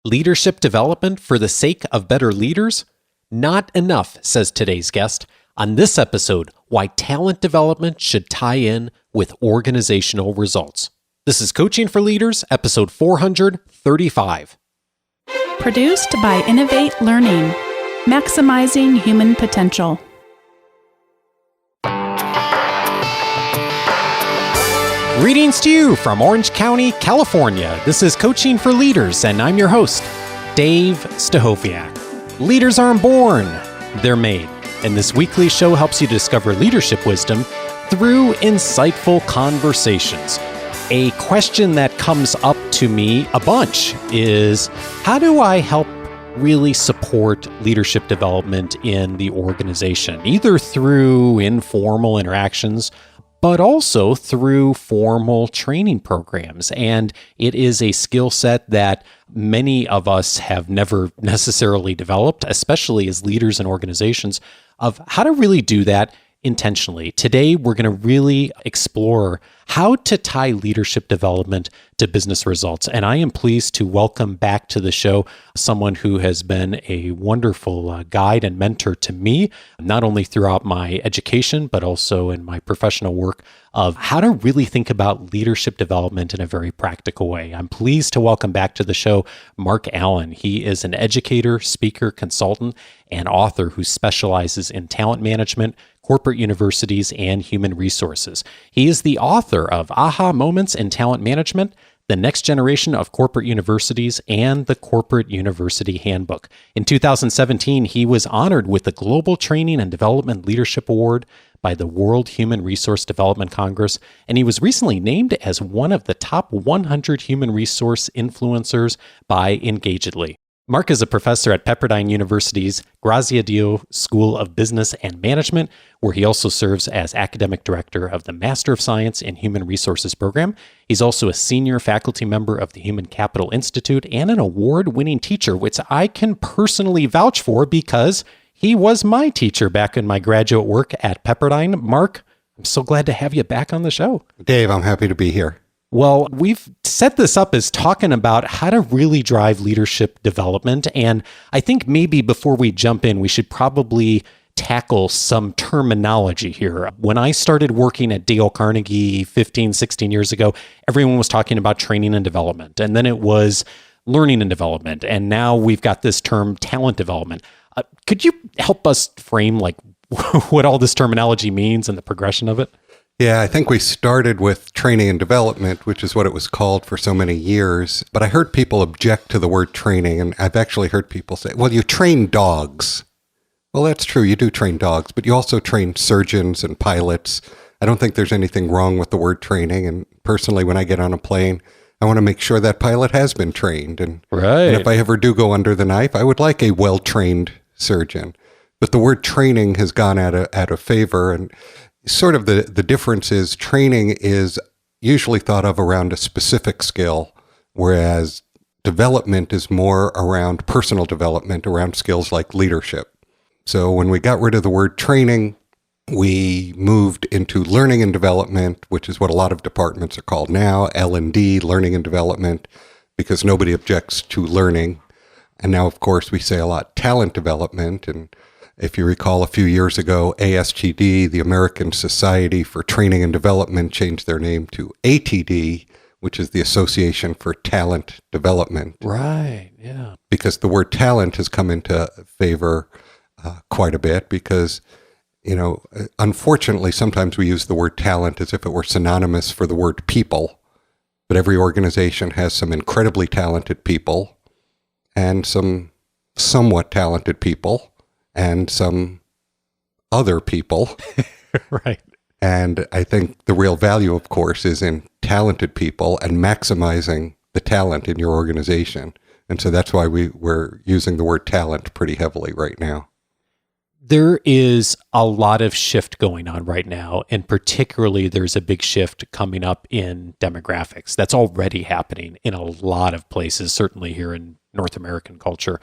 Leadership development for the sake of better leaders? Not enough, says today's guest. On this episode, why talent development should tie in with organizational results. This is Coaching for Leaders, episode 435. Produced by Innovate Learning, maximizing human potential. Greetings to you from Orange County, California. This is Coaching for Leaders, and I'm your host, Dave Stachowiak. Leaders aren't born, they're made. And this weekly show helps you discover leadership wisdom through insightful conversations. A question that comes up to me a bunch is, how do I help really support leadership development in the organization, either through informal interactions, but also through formal training programs? And it is a skill set that many of us have never necessarily developed, especially as leaders in organizations, of how to really do that intentionally. Today, we're going to really explore how to tie leadership development to business results. And I am pleased to welcome back to the show someone who has been a wonderful guide and mentor to me, not only throughout my education, but also in my professional work of how to really think about leadership development in a very practical way. I'm pleased to welcome back to the show Mark Allen. He is an educator, speaker, consultant, and author who specializes in talent management, corporate universities, and human resources. He is the author of Aha Moments in Talent Management, The Next Generation of Corporate Universities, and the Corporate University Handbook. In 2017, he was honored with the Global Training and Development Leadership Award by the World Human Resource Development Congress, and he was recently named as one of the top 100 human resource influencers by Engagedly. Mark is a professor at Pepperdine University's Graziadio School of Business and Management, where he also serves as academic director of the Master of Science in Human Resources program. He's also a senior faculty member of the Human Capital Institute and an award-winning teacher, which I can personally vouch for because he was my teacher back in my graduate work at Pepperdine. Mark, I'm so glad to have you back on the show. Dave, I'm happy to be here. Well, we've set this up as talking about how to really drive leadership development. And I think maybe before we jump in, we should probably tackle some terminology here. When I started working at Dale Carnegie 15, 16 years ago, everyone was talking about training and development. And then it was learning and development. And now we've got this term talent development. Could you help us frame like what all this terminology means and the progression of it? Yeah, I think we started with training and development, which is what it was called for so many years. But I heard people object to the word training, and I've actually heard people say, well, you train dogs. Well, that's true. You do train dogs, but you also train surgeons and pilots. I don't think there's anything wrong with the word training. And personally, when I get on a plane, I want to make sure that pilot has been trained. And if I ever do go under the knife, I would like a well-trained surgeon. But the word training has gone out of favor, and sort of the difference is training is usually thought of around a specific skill, whereas development is more around personal development, around skills like leadership. So when we got rid of the word training, we moved into learning and development, which is what a lot of departments are called now, L&D, learning and development, because nobody objects to learning. And now, of course, we say a lot talent development. And if you recall, a few years ago, ASTD, the American Society for Training and Development, changed their name to ATD, which is the Association for Talent Development. Right, yeah. Because the word talent has come into favor quite a bit because, you know, unfortunately, sometimes we use the word talent as if it were synonymous for the word people. But every organization has some incredibly talented people and some somewhat talented people and some other people. Right. And I think the real value, of course, is in talented people and maximizing the talent in your organization. And so that's why we're using the word talent pretty heavily right now. There is a lot of shift going on right now, and particularly there's a big shift coming up in demographics. That's already happening in a lot of places, certainly here in North American culture.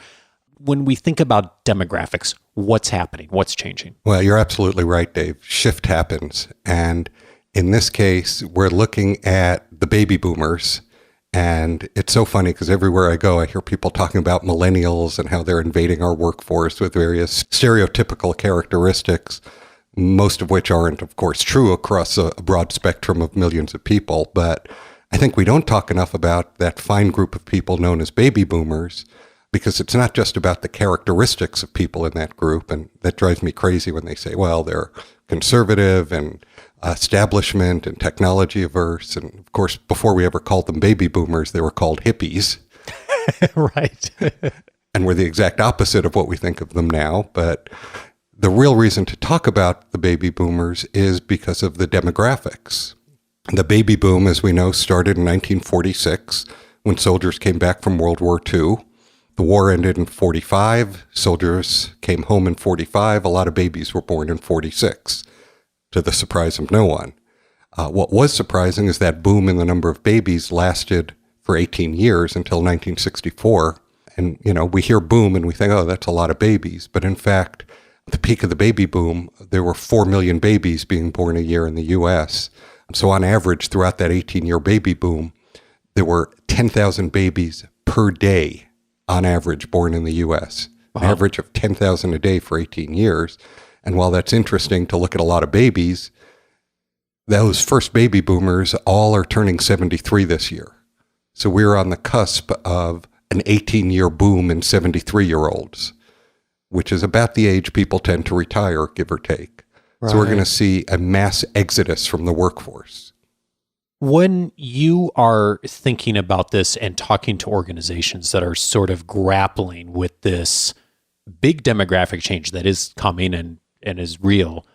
When we think about demographics, what's happening? What's changing? Well, you're absolutely right, Dave. Shift happens. And in this case, we're looking at the baby boomers. And it's so funny because everywhere I go, I hear people talking about millennials and how they're invading our workforce with various stereotypical characteristics, most of which aren't, of course, true across a broad spectrum of millions of people. But I think we don't talk enough about that fine group of people known as baby boomers, because it's not just about the characteristics of people in that group. And that drives me crazy when they say, well, they're conservative and establishment and technology averse. And of course, before we ever called them baby boomers, they were called hippies. Right. And we're the exact opposite of what we think of them now. But the real reason to talk about the baby boomers is because of the demographics. The baby boom, as we know, started in 1946 when soldiers came back from World War II. The war ended in 45. Soldiers came home in 45. A lot of babies were born in 46, to the surprise of no one. What was surprising is that boom in the number of babies lasted for 18 years until 1964. And, we hear boom and we think, oh, that's a lot of babies. But in fact, at the peak of the baby boom, there were 4 million babies being born a year in the U.S. So on average, throughout that 18-year baby boom, there were 10,000 babies per day on average born in the U.S., an average of 10,000 a day for 18 years. And while that's interesting to look at a lot of babies, those first baby boomers all are turning 73 this year. So we're on the cusp of an 18-year boom in 73-year-olds, which is about the age people tend to retire, give or take. Right. So we're going to see a mass exodus from the workforce. When you are thinking about this and talking to organizations that are sort of grappling with this big demographic change that is coming and is real,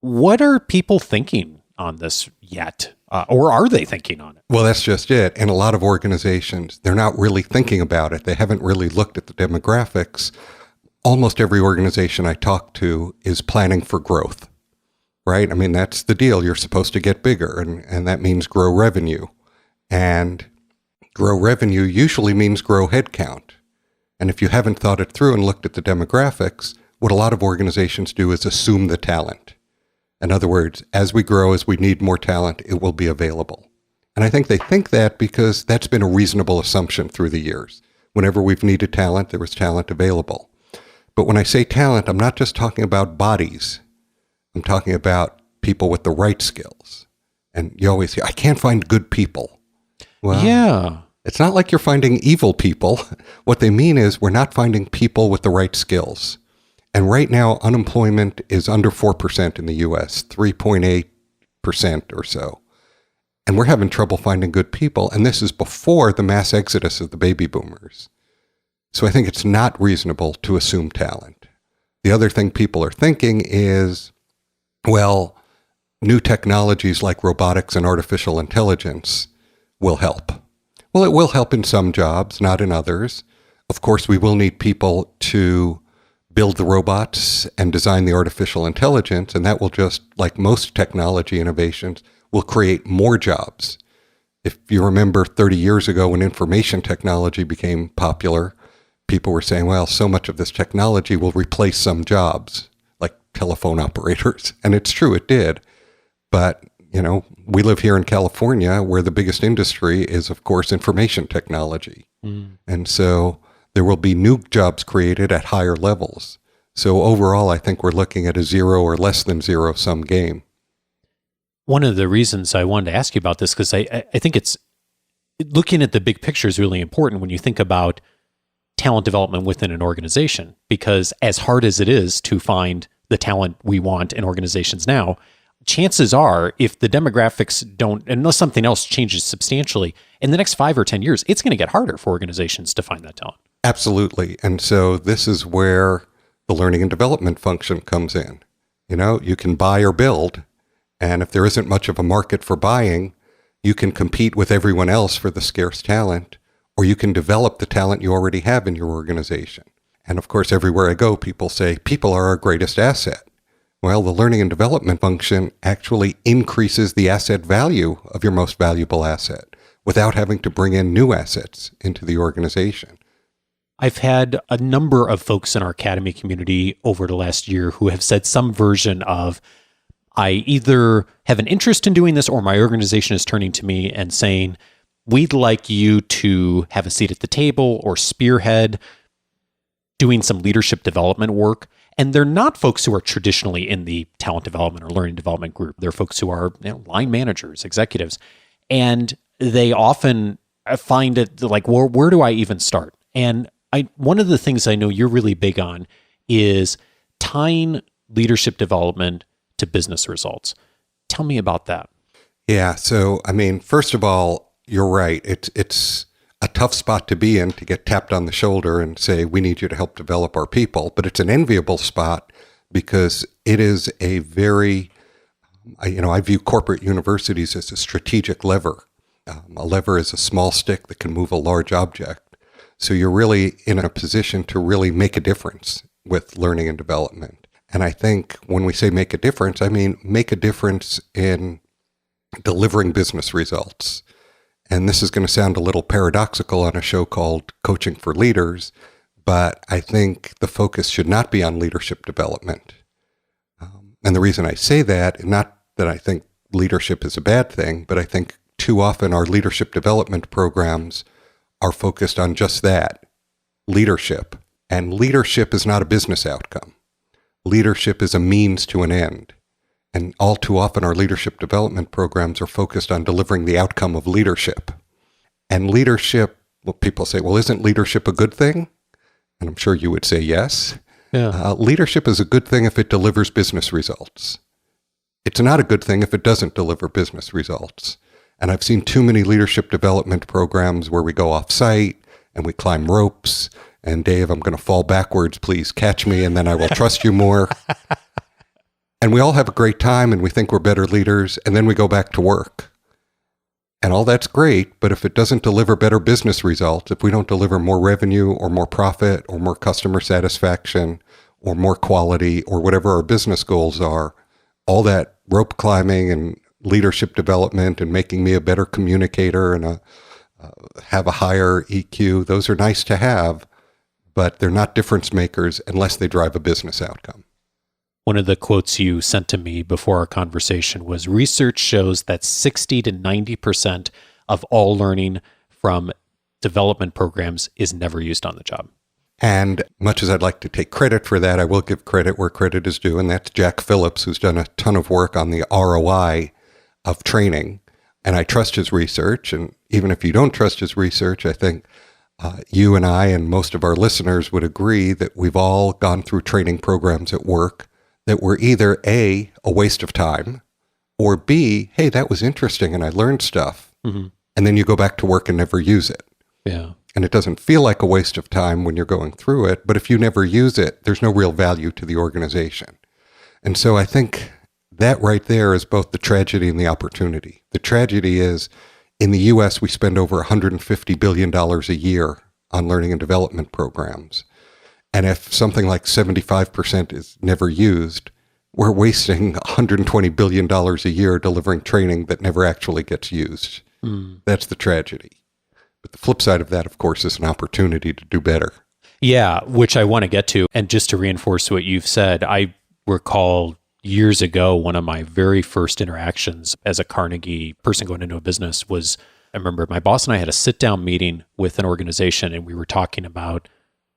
what are people thinking on this yet? Or are they thinking on it? Well, that's just it. And a lot of organizations, they're not really thinking about it. They haven't really looked at the demographics. Almost every organization I talk to is planning for growth. Right? I mean, that's the deal. You're supposed to get bigger, and that means grow revenue. And grow revenue usually means grow headcount. And if you haven't thought it through and looked at the demographics, what a lot of organizations do is assume the talent. In other words, as we grow, as we need more talent, it will be available. And I think they think that because that's been a reasonable assumption through the years. Whenever we've needed talent, there was talent available. But when I say talent, I'm not just talking about bodies. I'm talking about people with the right skills. And you always hear, I can't find good people. Well, yeah. It's not like you're finding evil people. What they mean is we're not finding people with the right skills. And right now, unemployment is under 4% in the U.S., 3.8% or so. And we're having trouble finding good people. And this is before the mass exodus of the baby boomers. So I think it's not reasonable to assume talent. The other thing people are thinking is, well, new technologies like robotics and artificial intelligence will help. Well, it will help in some jobs, not in others. Of course, we will need people to build the robots and design the artificial intelligence, and that will just, like most technology innovations, will create more jobs. If you remember 30 years ago when information technology became popular, people were saying, well, so much of this technology will replace some jobs, like telephone operators. And it's true, it did. But, we live here in California where the biggest industry is, of course, information technology. And so there will be new jobs created at higher levels. So overall, I think we're looking at a zero or less than zero-sum game. One of the reasons I wanted to ask you about this, because I think it's looking at the big picture is really important when you think about talent development within an organization, because as hard as it is to find the talent we want in organizations now, chances are if the demographics don't, unless something else changes substantially, in the next 5 or 10 years, it's going to get harder for organizations to find that talent. Absolutely. And so this is where the learning and development function comes in. You can buy or build, and if there isn't much of a market for buying, you can compete with everyone else for the scarce talent, or you can develop the talent you already have in your organization. And of course, everywhere I go, people say, people are our greatest asset. Well, the learning and development function actually increases the asset value of your most valuable asset without having to bring in new assets into the organization. I've had a number of folks in our academy community over the last year who have said some version of, I either have an interest in doing this or my organization is turning to me and saying, we'd like you to have a seat at the table or spearhead doing some leadership development work. And they're not folks who are traditionally in the talent development or learning development group. They're folks who are line managers, executives. And they often find it like, well, where do I even start? And one of the things I know you're really big on is tying leadership development to business results. Tell me about that. Yeah. So, I mean, first of all, you're right. It's a tough spot to be in to get tapped on the shoulder and say, we need you to help develop our people. But it's an enviable spot because it is a very, I view corporate universities as a strategic lever. A lever is a small stick that can move a large object. So you're really in a position to really make a difference with learning and development. And I think when we say make a difference, I mean make a difference in delivering business results. And this is going to sound a little paradoxical on a show called Coaching for Leaders, but I think the focus should not be on leadership development. And the reason I say that, not that I think leadership is a bad thing, but I think too often our leadership development programs are focused on just that, leadership. And leadership is not a business outcome. Leadership is a means to an end. And all too often, our leadership development programs are focused on delivering the outcome of leadership. And leadership, well, people say, well, isn't leadership a good thing? And I'm sure you would say yes. Yeah. Leadership is a good thing if it delivers business results. It's not a good thing if it doesn't deliver business results. And I've seen too many leadership development programs where we go off-site and we climb ropes. And Dave, I'm going to fall backwards. Please catch me, and then I will trust you more. And we all have a great time and we think we're better leaders, and then we go back to work. And all that's great, but if it doesn't deliver better business results, if we don't deliver more revenue or more profit or more customer satisfaction or more quality or whatever our business goals are, all that rope climbing and leadership development and making me a better communicator and have a higher EQ, those are nice to have, but they're not difference makers unless they drive a business outcome. One of the quotes you sent to me before our conversation was, research shows that 60 to 90% of all learning from development programs is never used on the job. And much as I'd like to take credit for that, I will give credit where credit is due, and that's Jack Phillips, who's done a ton of work on the ROI of training. And I trust his research, and even if you don't trust his research, I think you and I and most of our listeners would agree that we've all gone through training programs at work that were either A, a waste of time, or B, hey, that was interesting and I learned stuff. Mm-hmm. And then you go back to work and never use it. Yeah. And it doesn't feel like a waste of time when you're going through it, but if you never use it, there's no real value to the organization. And so I think that right there is both the tragedy and the opportunity. The tragedy is, in the U.S., we spend over $150 billion a year on learning and development programs. And if something like 75% is never used, we're wasting $120 billion a year delivering training that never actually gets used. Mm. That's the tragedy. But the flip side of that, of course, is an opportunity to do better. Yeah, which I want to get to. And just to reinforce what you've said, I recall years ago, one of my very first interactions as a Carnegie person going into a business was, I remember my boss and I had a sit-down meeting with an organization, and we were talking about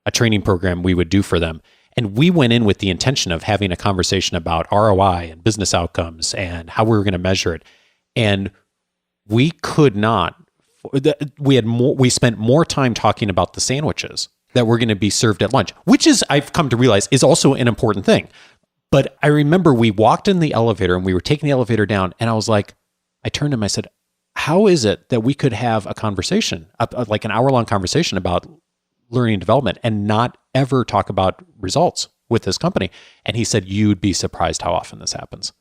a training program we would do for them. And we went in with the intention of having a conversation about ROI and business outcomes and how we were going to measure it. And we could not, we spent more time talking about the sandwiches that were going to be served at lunch, which is, I've come to realize, is also an important thing. But I remember we walked in the elevator and we were taking the elevator down, and I was like, I turned to him, I said, how is it that we could have a conversation, like an hour-long conversation about learning and development and not ever talk about results with this company? And he said, you'd be surprised how often this happens.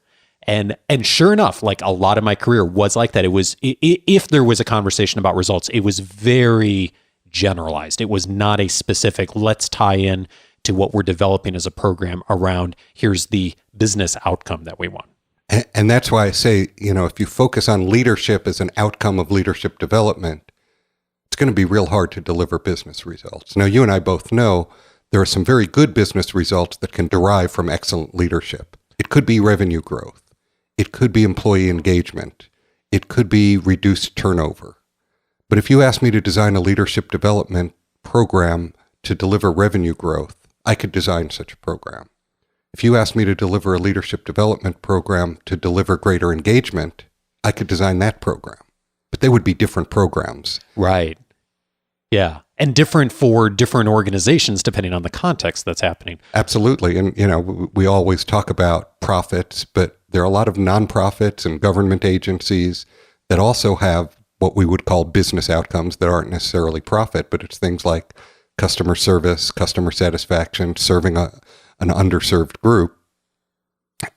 And sure enough, like a lot of my career was like that. It was, if there was a conversation about results, it was very generalized. It was not a specific, let's tie in to what we're developing as a program around, here's the business outcome that we want. And that's why I say, if you focus on leadership as an outcome of leadership development, it's going to be real hard to deliver business results. Now, you and I both know there are some very good business results that can derive from excellent leadership. It could be revenue growth. It could be employee engagement. It could be reduced turnover. But if you ask me to design a leadership development program to deliver revenue growth, I could design such a program. If you ask me to deliver a leadership development program to deliver greater engagement, I could design that program. But they would be different programs. Right. Yeah. And different for different organizations depending on the context that's happening. Absolutely. And, we always talk about profits, but there are a lot of nonprofits and government agencies that also have what we would call business outcomes that aren't necessarily profit, but it's things like customer service, customer satisfaction, serving an underserved group.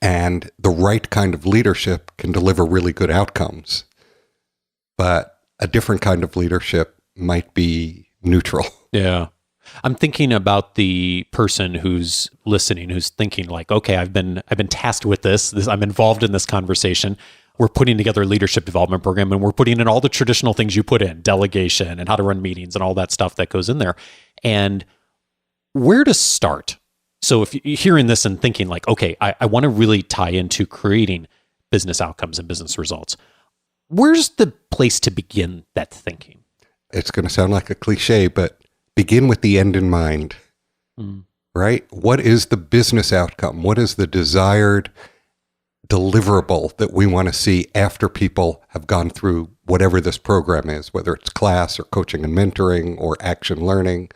And the right kind of leadership can deliver really good outcomes. But a different kind of leadership might be neutral. Yeah. I'm thinking about the person who's listening, who's thinking like, okay, I've been tasked with this. I'm involved in this conversation. We're putting together a leadership development program, and we're putting in all the traditional things you put in, delegation and how to run meetings and all that stuff that goes in there. And where to start? So if you're hearing this and thinking like, okay, I want to really tie into creating business outcomes and business results, where's the place to begin that thinking? It's going to sound like a cliche, but begin with the end in mind, right? What is the business outcome? What is the desired deliverable that we want to see after people have gone through whatever this program is, whether it's class or coaching and mentoring or action learning?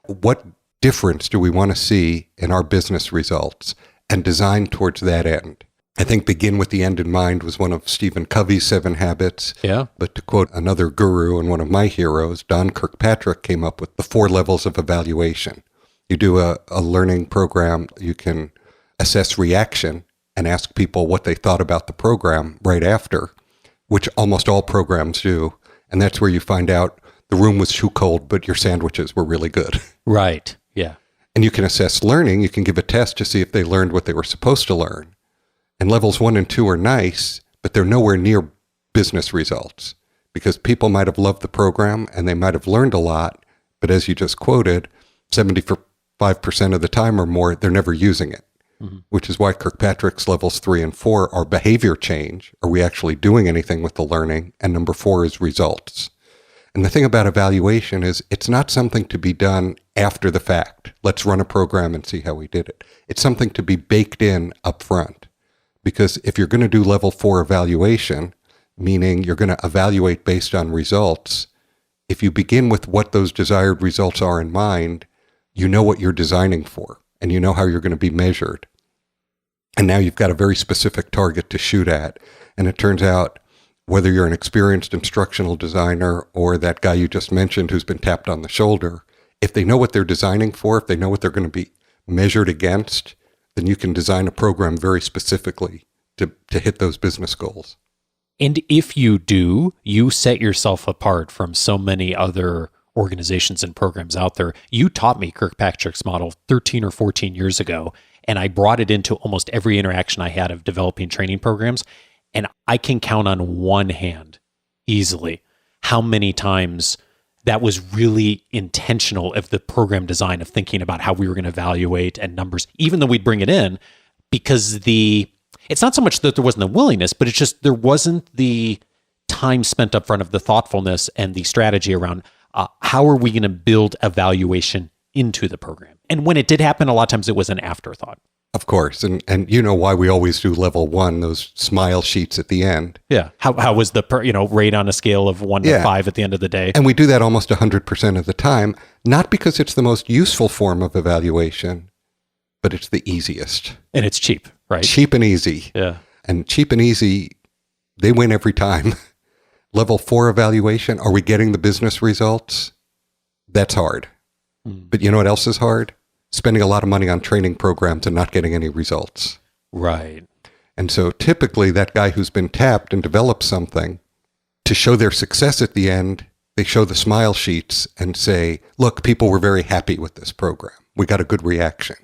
What difference do we want to see in our business results and design towards that end? I think begin with the end in mind was one of Stephen Covey's 7 habits. Yeah. But to quote another guru and one of my heroes, Don Kirkpatrick came up with the 4 levels of evaluation. You do a learning program, you can assess reaction and ask people what they thought about the program right after, which almost all programs do. And that's where you find out the room was too cold, but your sandwiches were really good. Right. Yeah. And you can assess learning. You can give a test to see if they learned what they were supposed to learn. And levels 1 and 2 are nice, but they're nowhere near business results because people might have loved the program and they might have learned a lot. But as you just quoted, 75% of the time or more, they're never using it. Which is why Kirkpatrick's levels 3 and 4 are behavior change. Are we actually doing anything with the learning? And number 4 is results. And the thing about evaluation is it's not something to be done after the fact. Let's run a program and see how we did it. It's something to be baked in up front. Because if you're going to do level 4 evaluation, meaning you're going to evaluate based on results, if you begin with what those desired results are in mind, you know what you're designing for and you know how you're going to be measured. And now you've got a very specific target to shoot at. And it turns out, whether you're an experienced instructional designer or that guy you just mentioned who's been tapped on the shoulder, if they know what they're designing for, if they know what they're going to be measured against, then you can design a program very specifically to hit those business goals. And if you do, you set yourself apart from so many other organizations and programs out there. You taught me Kirkpatrick's model 13 or 14 years ago, and I brought it into almost every interaction I had of developing training programs. And I can count on one hand easily how many times that was really intentional of the program design of thinking about how we were going to evaluate and numbers, even though we'd bring it in, because it's not so much that there wasn't the willingness, but it's just there wasn't the time spent up front of the thoughtfulness and the strategy around how are we going to build evaluation into the program. And when it did happen, a lot of times it was an afterthought. Of course. And you know why we always do level 1, those smile sheets at the end. Yeah. How was the rate on a scale of 1 to 5 at the end of the day? And we do that almost 100% of the time, not because it's the most useful form of evaluation, but it's the easiest. And it's cheap, right? Cheap and easy. Yeah. And cheap and easy, they win every time. Level 4 evaluation, are we getting the business results? That's hard. But you know what else is hard? Spending a lot of money on training programs and not getting any results. Right. And so typically that guy who's been tapped and developed something, to show their success at the end, they show the smile sheets and say, look, people were very happy with this program. We got a good reaction.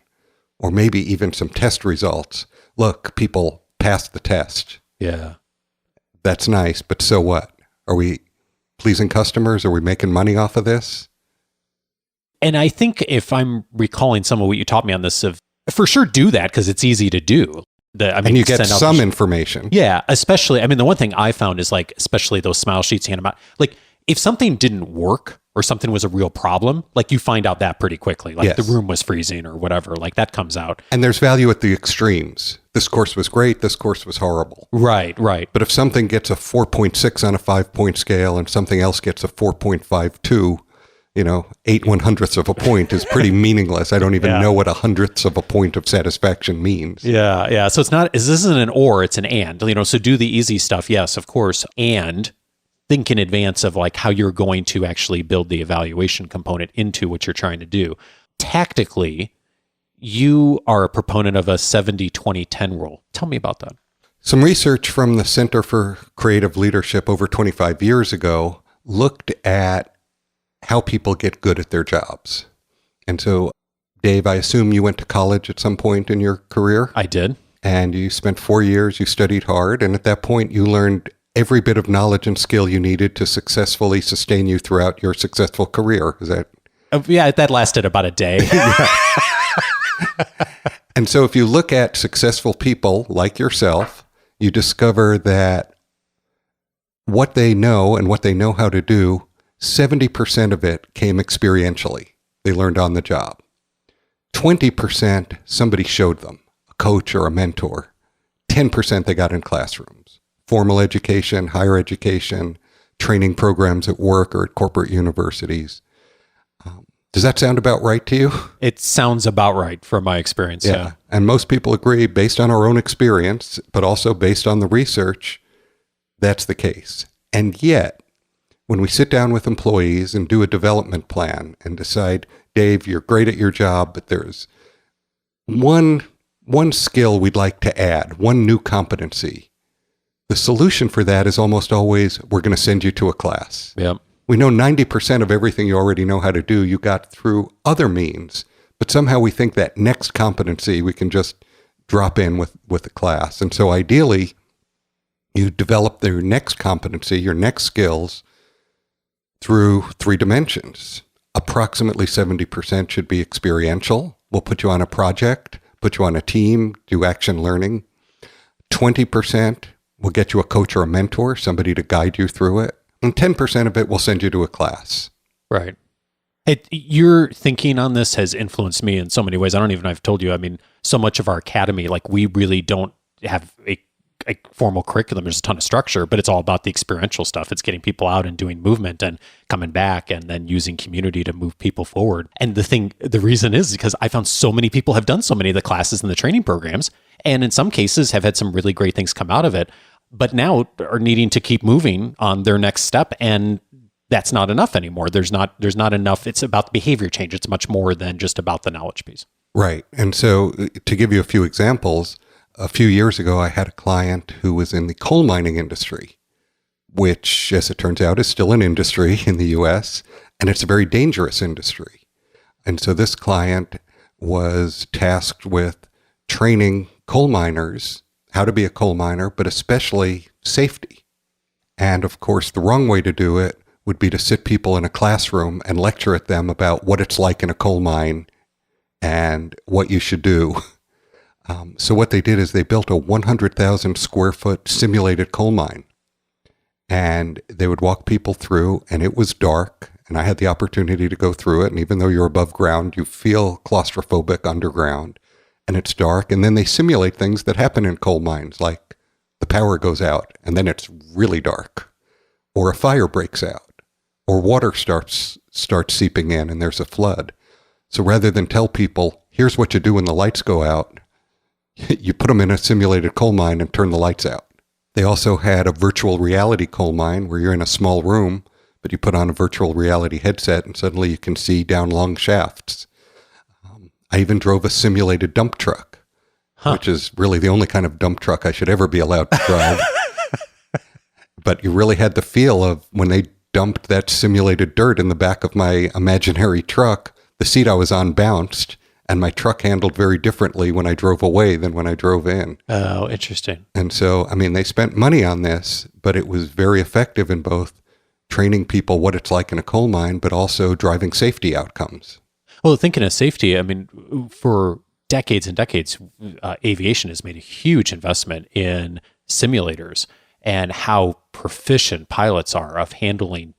Or maybe even some test results. Look, people passed the test. Yeah. That's nice, but so what? Are we pleasing customers? Are we making money off of this? And I think if I'm recalling some of what you taught me on this, for sure do that because it's easy to do. And you get some information. Yeah, especially, the one thing I found is especially those smile sheets, hand them out. if something didn't work or something was a real problem, like you find out that pretty quickly, like Yes. the room was freezing or whatever, like that comes out. And there's value at the extremes. This course was great. This course was horrible. Right. But if something gets a 4.6 on a 5-point scale and something else gets a 4.52, 8/100ths of a point is pretty meaningless. I don't even know what 100ths of a point of satisfaction means. Yeah. So this isn't an or, it's an and. So do the easy stuff, yes, of course, and think in advance of like how you're going to actually build the evaluation component into what you're trying to do. Tactically, you are a proponent of a 70-20-10 rule. Tell me about that. Some research from the Center for Creative Leadership over 25 years ago looked at how people get good at their jobs. And so, Dave, I assume you went to college at some point in your career? I did. And you spent 4 years, you studied hard, and at that point you learned every bit of knowledge and skill you needed to successfully sustain you throughout your successful career. Is that? Yeah, that lasted about a day. And so if you look at successful people like yourself, you discover that what they know and what they know how to do, 70% of it came experientially. They learned on the job. 20% somebody showed them, a coach or a mentor. 10% they got in classrooms. Formal education, higher education, training programs at work or at corporate universities. Does that sound about right to you? It sounds about right from my experience. Yeah. And most people agree, based on our own experience, but also based on the research, that's the case. And yet, when we sit down with employees and do a development plan and decide, Dave, you're great at your job, but there's one skill we'd like to add, one new competency. The solution for that is almost always, we're going to send you to a class. Yep. We know 90% of everything you already know how to do, you got through other means, but somehow we think that next competency we can just drop in with a class. And so ideally, you develop your next competency, your next skills, through 3 dimensions. Approximately 70% should be experiential. We'll put you on a project, put you on a team, do action learning. 20% will get you a coach or a mentor, somebody to guide you through it. And 10% of it will send you to a class. Right. Your thinking on this has influenced me in so many ways. I don't even know if I've told you. I mean, so much of our academy, like we really don't have a formal curriculum. There's a ton of structure, but it's all about the experiential stuff. It's getting people out and doing movement and coming back and then using community to move people forward. And the reason is because I found so many people have done so many of the classes and the training programs, and in some cases have had some really great things come out of it, but now are needing to keep moving on their next step. And that's not enough anymore. There's not enough. It's about the behavior change. It's much more than just about the knowledge piece. Right. And so to give you a few examples, a few years ago, I had a client who was in the coal mining industry, which, as it turns out, is still an industry in the U.S., and it's a very dangerous industry. And so this client was tasked with training coal miners how to be a coal miner, but especially safety. And of course, the wrong way to do it would be to sit people in a classroom and lecture at them about what it's like in a coal mine and what you should do. So what they did is they built a 100,000 square foot simulated coal mine. And they would walk people through, and it was dark, and I had the opportunity to go through it. And even though you're above ground, you feel claustrophobic underground, and it's dark. And then they simulate things that happen in coal mines, like the power goes out, and then it's really dark, or a fire breaks out, or water starts seeping in, and there's a flood. So rather than tell people, here's what you do when the lights go out, you put them in a simulated coal mine and turn the lights out. They also had a virtual reality coal mine where you're in a small room, but you put on a virtual reality headset and suddenly you can see down long shafts. I even drove a simulated dump truck, which is really the only kind of dump truck I should ever be allowed to drive. But you really had the feel of when they dumped that simulated dirt in the back of my imaginary truck, the seat I was on bounced, and my truck handled very differently when I drove away than when I drove in. Oh, interesting. And so, I mean, they spent money on this, but it was very effective in both training people what it's like in a coal mine, but also driving safety outcomes. Well, thinking of safety, I mean, for decades and decades, aviation has made a huge investment in simulators and how proficient pilots are of handling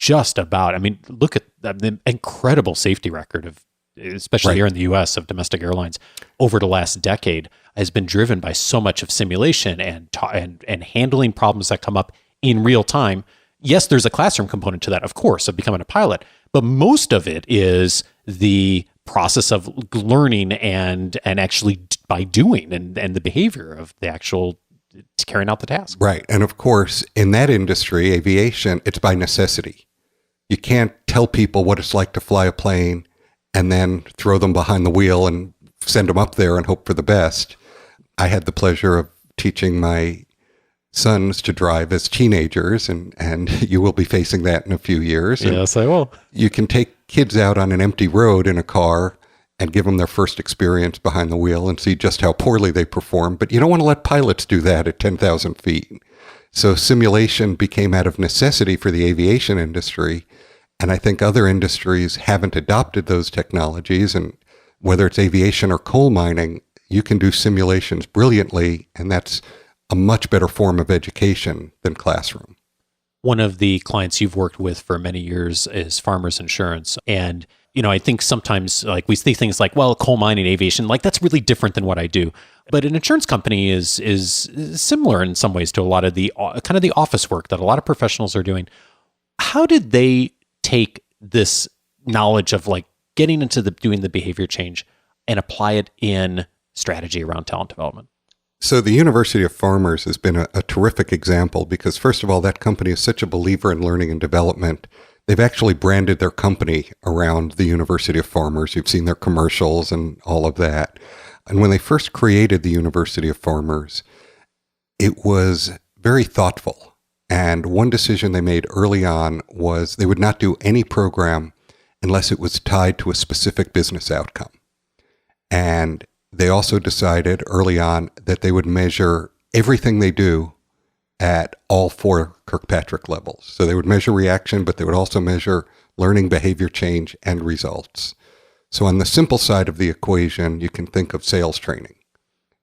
just about, I mean, look at the incredible safety record of, especially here in the US, of domestic airlines over the last decade has been driven by so much of simulation and handling problems that come up in real time. Yes, there's a classroom component to that, of course, of becoming a pilot, but most of it is the process of learning and actually by doing and the behavior of the actual carrying out the task. Right. And of course, in that industry, aviation, it's by necessity. You can't tell people what it's like to fly a plane and then throw them behind the wheel and send them up there and hope for the best. I had the pleasure of teaching my sons to drive as teenagers, and you will be facing that in a few years. And yes, I will. you can take kids out on an empty road in a car and give them their first experience behind the wheel and see just how poorly they perform. But you don't want to let pilots do that at 10,000 feet. So simulation became out of necessity for the aviation industry. And I think other industries haven't adopted those technologies. And whether it's aviation or coal mining, you can do simulations brilliantly. And that's a much better form of education than classroom. One of the clients you've worked with for many years is Farmers Insurance. And, I think sometimes like we see things like, well, coal mining, aviation, like that's really different than what I do. But an insurance company is similar in some ways to a lot of the kind of the office work that a lot of professionals are doing. How did they take this knowledge of like getting into doing the behavior change and apply it in strategy around talent development? So the University of Farmers has been a terrific example because, first of all, that company is such a believer in learning and development. They've actually branded their company around the University of Farmers. You've seen their commercials and all of that. And when they first created the University of Farmers, it was very thoughtful. And one decision they made early on was they would not do any program unless it was tied to a specific business outcome. And they also decided early on that they would measure everything they do at all 4 Kirkpatrick levels. So they would measure reaction, but they would also measure learning, behavior change, and results. So on the simple side of the equation, you can think of sales training.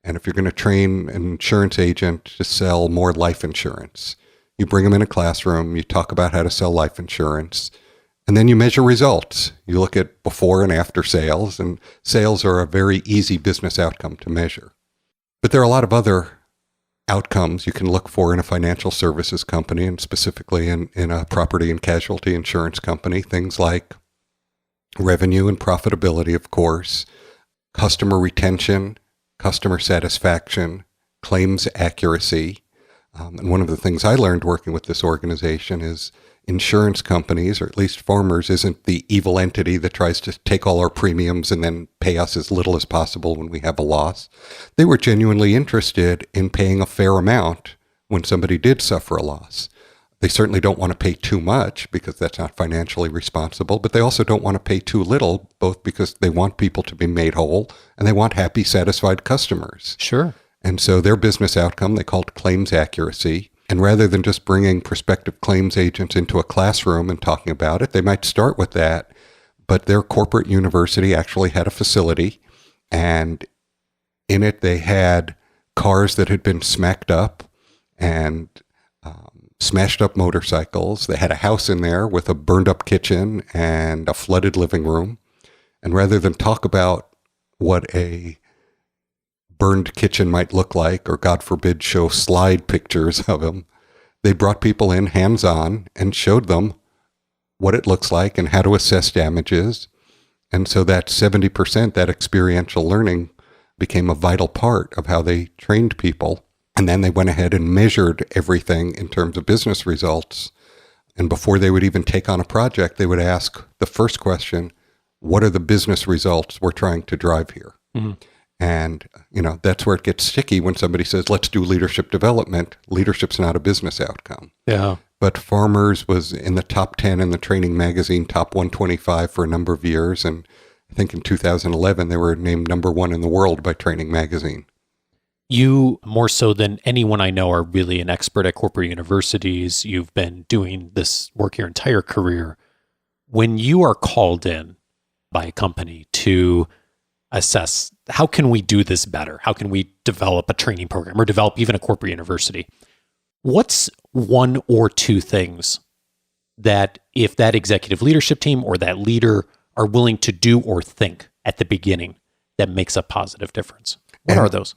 And if you're going to train an insurance agent to sell more life insurance, you bring them in a classroom, you talk about how to sell life insurance, and then you measure results. You look at before and after sales, and sales are a very easy business outcome to measure. But there are a lot of other outcomes you can look for in a financial services company, and specifically in a property and casualty insurance company, things like revenue and profitability, of course, customer retention, customer satisfaction, claims accuracy. And one of the things I learned working with this organization is insurance companies, or at least Farmers, isn't the evil entity that tries to take all our premiums and then pay us as little as possible when we have a loss. They were genuinely interested in paying a fair amount when somebody did suffer a loss. They certainly don't want to pay too much because that's not financially responsible, but they also don't want to pay too little, both because they want people to be made whole and they want happy, satisfied customers. Sure. And so their business outcome, they called claims accuracy. And rather than just bringing prospective claims agents into a classroom and talking about it, they might start with that. But their corporate university actually had a facility, and in it they had cars that had been smacked up and smashed up motorcycles. They had a house in there with a burned up kitchen and a flooded living room. And rather than talk about what a burned kitchen might look like, or God forbid, show slide pictures of them, they brought people in hands-on and showed them what it looks like and how to assess damages. And so that 70%, that experiential learning, became a vital part of how they trained people. And then they went ahead and measured everything in terms of business results. And before they would even take on a project, they would ask the first question, what are the business results we're trying to drive here? Mm-hmm. And, that's where it gets sticky when somebody says, let's do leadership development. Leadership's not a business outcome. Yeah. But Farmers was in the top 10 in the training magazine, top 125 for a number of years. And I think in 2011, they were named number 1 in the world by Training Magazine. You, more so than anyone I know, are really an expert at corporate universities. You've been doing this work your entire career. When you are called in by a company to assess, how can we do this better? How can we develop a training program or develop even a corporate university? What's 1 or 2 things that if that executive leadership team or that leader are willing to do or think at the beginning, that makes a positive difference. What are those?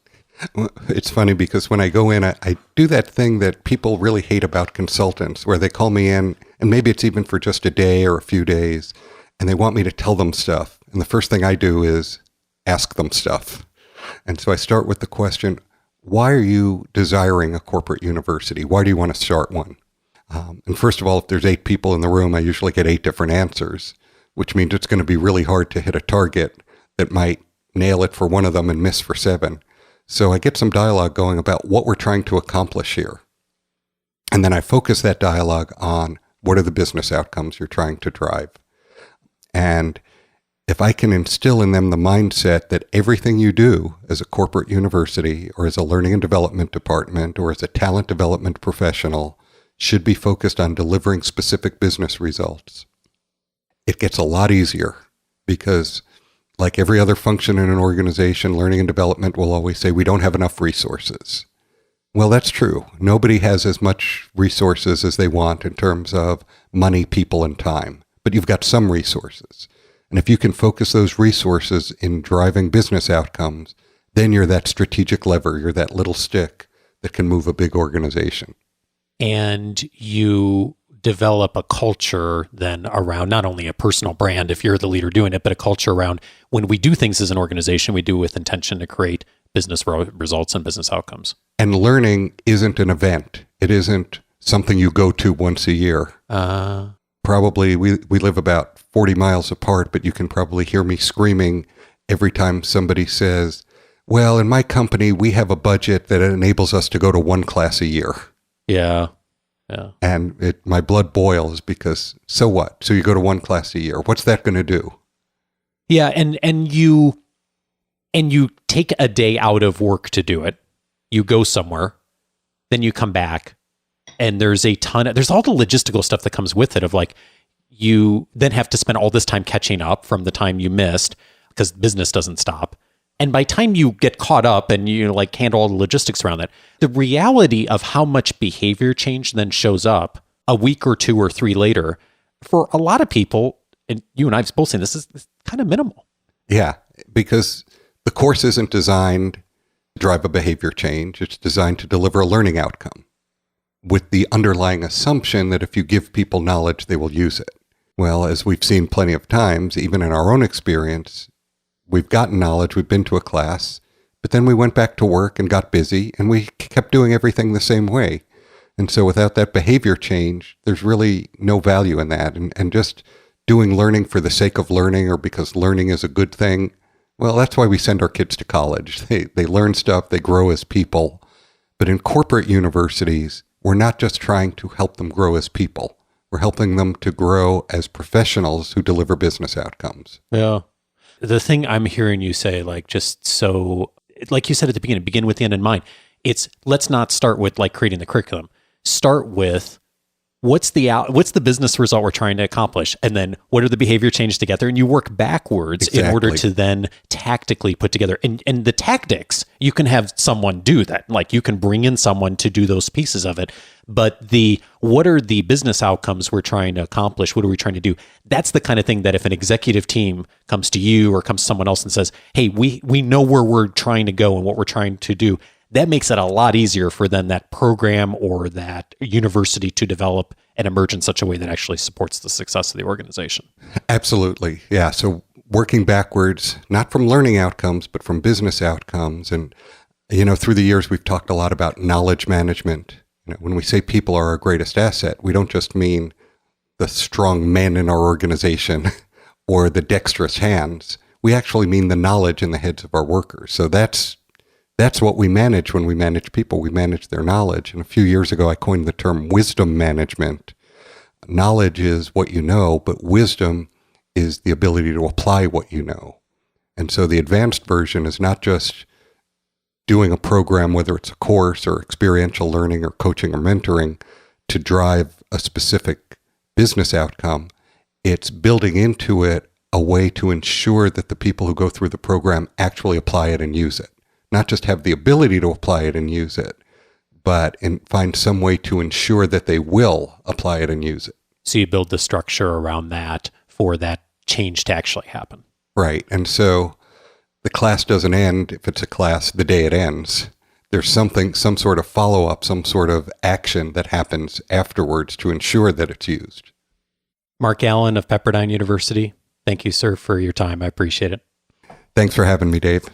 It's funny because when I go in, I do that thing that people really hate about consultants, where they call me in, and maybe it's even for just a day or a few days, and they want me to tell them stuff. And the first thing I do is ask them stuff. And so I start with the question, why are you desiring a corporate university? Why do you want to start one? And first of all, if there's 8 people in the room, I usually get 8 different answers, which means it's going to be really hard to hit a target that might nail it for one of them and miss for 7. So I get some dialogue going about what we're trying to accomplish here. And then I focus that dialogue on what are the business outcomes you're trying to drive. And if I can instill in them the mindset that everything you do as a corporate university or as a learning and development department or as a talent development professional should be focused on delivering specific business results, it gets a lot easier because like every other function in an organization, learning and development will always say, we don't have enough resources. Well, that's true. Nobody has as much resources as they want in terms of money, people, and time. But you've got some resources. And if you can focus those resources in driving business outcomes, then you're that strategic lever, you're that little stick that can move a big organization. And you develop a culture then around not only a personal brand, if you're the leader doing it, but a culture around when we do things as an organization, we do with intention to create business results and business outcomes. And learning isn't an event. It isn't something you go to once a year. Probably we live about 40 miles apart, but you can probably hear me screaming every time somebody says, well, in my company, we have a budget that enables us to go to 1 class a year. Yeah. Yeah. And my blood boils because so what? So you go to 1 class a year. What's that going to do? Yeah, and you take a day out of work to do it. You go somewhere, then you come back, and there's all the logistical stuff that comes with it of like you then have to spend all this time catching up from the time you missed because business doesn't stop. And by the time you get caught up and you like handle all the logistics around that, the reality of how much behavior change then shows up a week or 2 or 3 later, for a lot of people, and you and I have both seen this, is kind of minimal. Yeah, because the course isn't designed to drive a behavior change. It's designed to deliver a learning outcome with the underlying assumption that if you give people knowledge, they will use it. Well, as we've seen plenty of times, even in our own experience, we've gotten knowledge, we've been to a class, but then we went back to work and got busy, and we kept doing everything the same way. And so without that behavior change, there's really no value in that. And just doing learning for the sake of learning or because learning is a good thing, well, that's why we send our kids to college. They learn stuff, they grow as people. But in corporate universities, we're not just trying to help them grow as people. We're helping them to grow as professionals who deliver business outcomes. Yeah. The thing I'm hearing you say, like, just so, like you said at the beginning, begin with the end in mind. It's, let's not start with like creating the curriculum. Start with what's the business result we're trying to accomplish, and then what are the behavior changes to get there, and you work backwards in order to then tactically put together. And the tactics, you can have someone do that. Like you can bring in someone to do those pieces of it. But what are the business outcomes we're trying to accomplish? What are we trying to do? That's the kind of thing that if an executive team comes to you or comes to someone else and says, hey, we know where we're trying to go and what we're trying to do, that makes it a lot easier for then that program or that university to develop and emerge in such a way that actually supports the success of the organization. Absolutely. Yeah. So working backwards, not from learning outcomes, but from business outcomes. And, through the years, we've talked a lot about knowledge management. When we say people are our greatest asset, we don't just mean the strong men in our organization or the dexterous hands. We actually mean the knowledge in the heads of our workers. So that's what we manage when we manage people. We manage their knowledge. And a few years ago, I coined the term wisdom management. Knowledge is what you know, but wisdom is the ability to apply what you know. And so the advanced version is not just doing a program, whether it's a course or experiential learning or coaching or mentoring, to drive a specific business outcome. It's building into it a way to ensure that the people who go through the program actually apply it and use it. Not just have the ability to apply it and use it, but find some way to ensure that they will apply it and use it. So you build the structure around that for that change to actually happen. Right. And so the class doesn't end, if it's a class, the day it ends. There's some sort of follow-up, some sort of action that happens afterwards to ensure that it's used. Mark Allen of Pepperdine University, thank you, sir, for your time. I appreciate it. Thanks for having me, Dave.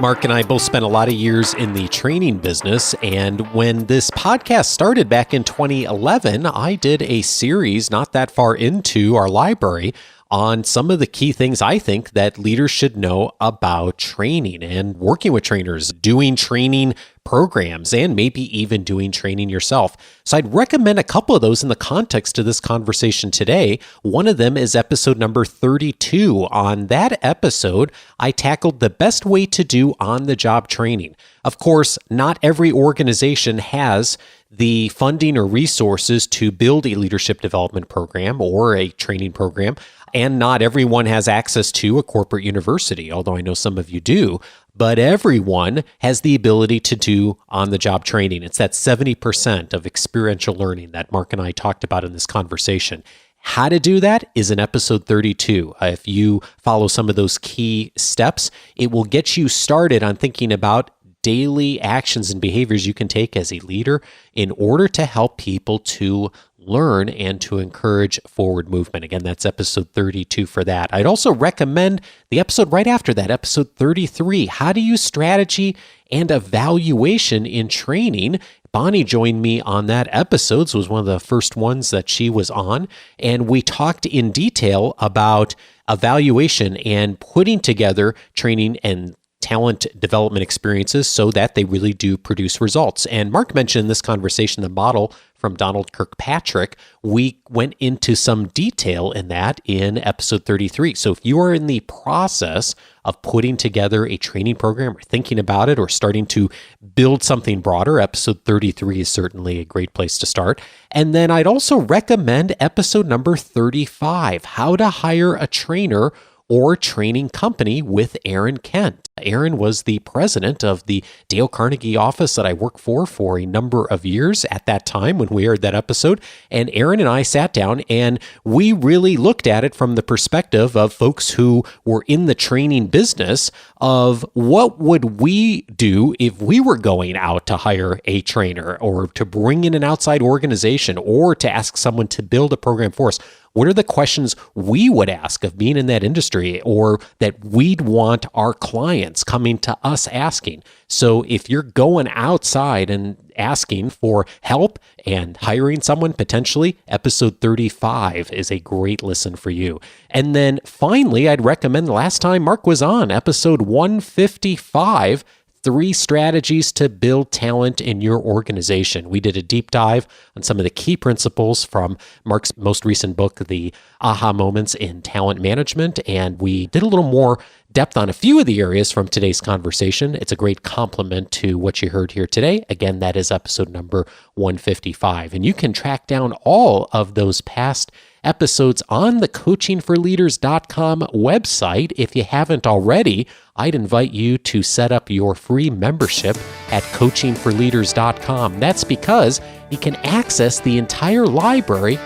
Mark and I both spent a lot of years in the training business, and when this podcast started back in 2011, I did a series not that far into our library on some of the key things I think that leaders should know about training and working with trainers, doing training programs, and maybe even doing training yourself. So I'd recommend a couple of those in the context of this conversation today. One of them is episode number 32. On that episode, I tackled the best way to do on-the-job training. Of course, not every organization has the funding or resources to build a leadership development program or a training program, and not everyone has access to a corporate university, although I know some of you do, but everyone has the ability to do on-the-job training. It's that 70% of experiential learning that Mark and I talked about in this conversation. How to do that is in episode 32. If you follow some of those key steps, it will get you started on thinking about daily actions and behaviors you can take as a leader in order to help people to learn and to encourage forward movement. Again, that's episode 32 for that. I'd also recommend the episode right after that, episode 33, how to use strategy and evaluation in training. Bonnie joined me on that episode. So it was one of the first ones that she was on. And we talked in detail about evaluation and putting together training and talent development experiences so that they really do produce results. And Mark mentioned in this conversation the model from Donald Kirkpatrick. We went into some detail in that in episode 33. So if you are in the process of putting together a training program or thinking about it or starting to build something broader, episode 33 is certainly a great place to start. And then I'd also recommend episode number 35, How to Hire a Trainer or Training Company with Aaron Kent. Aaron was the president of the Dale Carnegie office that I worked for a number of years at that time when we aired that episode. And Aaron and I sat down and we really looked at it from the perspective of folks who were in the training business of what would we do if we were going out to hire a trainer or to bring in an outside organization or to ask someone to build a program for us. What are the questions we would ask of being in that industry or that we'd want our clients coming to us asking? So if you're going outside and asking for help and hiring someone potentially, episode 35 is a great listen for you. And then finally, I'd recommend the last time Mark was on, episode 155, 3 strategies to build talent in your organization. We did a deep dive on some of the key principles from Mark's most recent book, The Aha Moments in Talent Management, and we did a little more depth on a few of the areas from today's conversation. It's a great complement to what you heard here today. Again, that is episode number 155. And you can track down all of those past episodes on the coachingforleaders.com website. If you haven't already, I'd invite you to set up your free membership at coachingforleaders.com. That's because you can access the entire library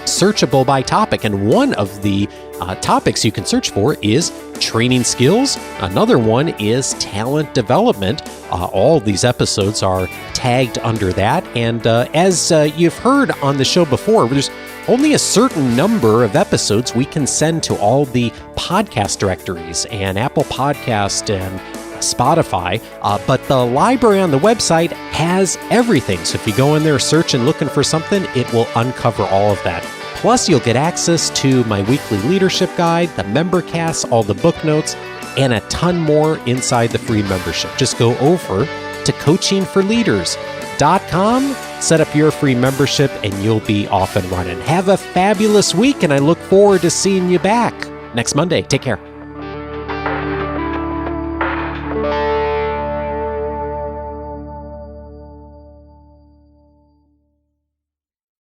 searchable by topic. And one of the topics you can search for is training skills. Another one is talent development. All these episodes are tagged under that. And as you've heard on the show before, there's only a certain number of episodes we can send to all the podcast directories and Apple Podcast and Spotify, but the library on the website has everything. So if you go in there, search and looking for something, it will uncover all of that. Plus, you'll get access to my weekly leadership guide, the member casts, all the book notes, and a ton more inside the free membership. Just go over to coachingforleaders.com, set up your free membership, and you'll be off and running. Have a fabulous week, and I look forward to seeing you back next Monday. Take care.